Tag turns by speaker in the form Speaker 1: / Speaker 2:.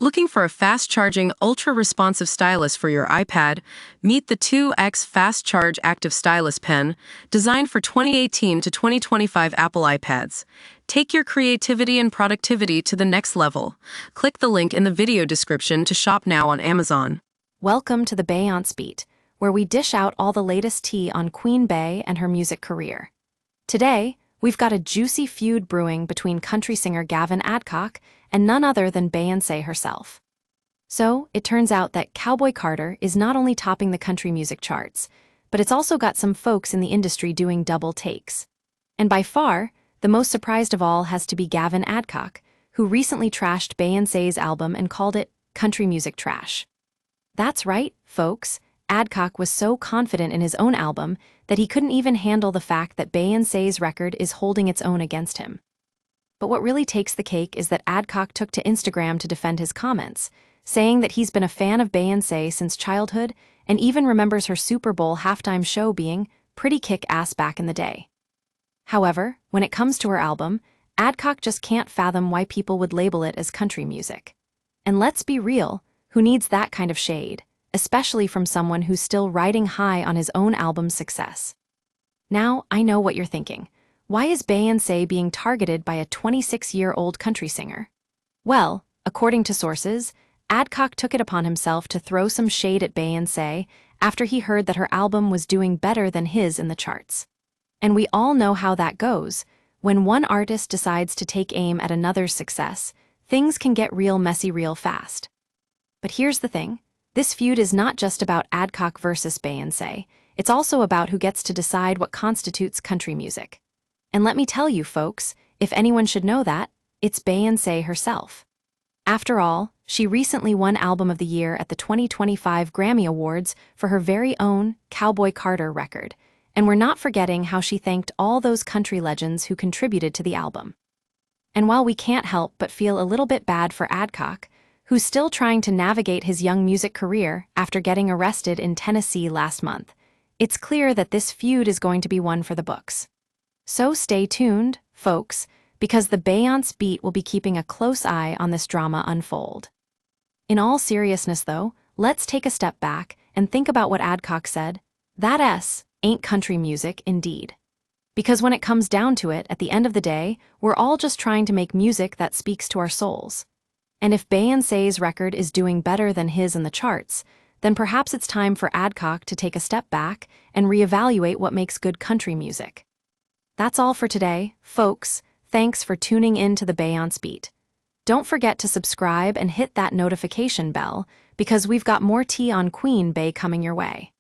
Speaker 1: Looking for a fast-charging, ultra-responsive stylus for your iPad? Meet the 2X Fast Charge Active Stylus Pen, designed for 2018 to 2025 Apple iPads. Take your creativity and productivity to the next level. Click the link in the video description to shop now on Amazon.
Speaker 2: Welcome to the Beyoncé Beat, where we dish out all the latest tea on Queen Bey and her music career. Today, we've got a juicy feud brewing between country singer Gavin Adcock and none other than Beyoncé herself. So, it turns out that Cowboy Carter is not only topping the country music charts, but it's also got some folks in the industry doing double takes. And by far, the most surprised of all has to be Gavin Adcock, who recently trashed Beyoncé's album and called it country music trash. That's right, folks. Adcock was so confident in his own album that he couldn't even handle the fact that Beyoncé's record is holding its own against him. But what really takes the cake is that Adcock took to Instagram to defend his comments, saying that he's been a fan of Beyoncé since childhood and even remembers her Super Bowl halftime show being pretty kick-ass back in the day. However, when it comes to her album, Adcock just can't fathom why people would label it as country music. And let's be real, who needs that kind of shade, especially from someone who's still riding high on his own album's success? Now, I know what you're thinking. Why is Beyoncé being targeted by a 26-year-old country singer? Well, according to sources, Adcock took it upon himself to throw some shade at Beyoncé after he heard that her album was doing better than his in the charts. And we all know how that goes. When one artist decides to take aim at another's success, things can get real messy real fast. But here's the thing. This feud is not just about Adcock versus Beyoncé. It's also about who gets to decide what constitutes country music. And let me tell you, folks, if anyone should know that, it's Beyoncé herself. After all, she recently won Album of the Year at the 2025 Grammy Awards for her very own Cowboy Carter record, and we're not forgetting how she thanked all those country legends who contributed to the album. And while we can't help but feel a little bit bad for Adcock, who's still trying to navigate his young music career after getting arrested in Tennessee last month, it's clear that this feud is going to be one for the books. So stay tuned, folks, because the Beyoncé Beat will be keeping a close eye on this drama unfold. In all seriousness, though, let's take a step back and think about what Adcock said. That S ain't country music, indeed. Because when it comes down to it, at the end of the day, we're all just trying to make music that speaks to our souls. And if Beyoncé's record is doing better than his in the charts, then perhaps it's time for Adcock to take a step back and reevaluate what makes good country music. That's all for today, folks. Thanks for tuning in to the Beyoncé Beat. Don't forget to subscribe and hit that notification bell because we've got more tea on Queen Bey coming your way.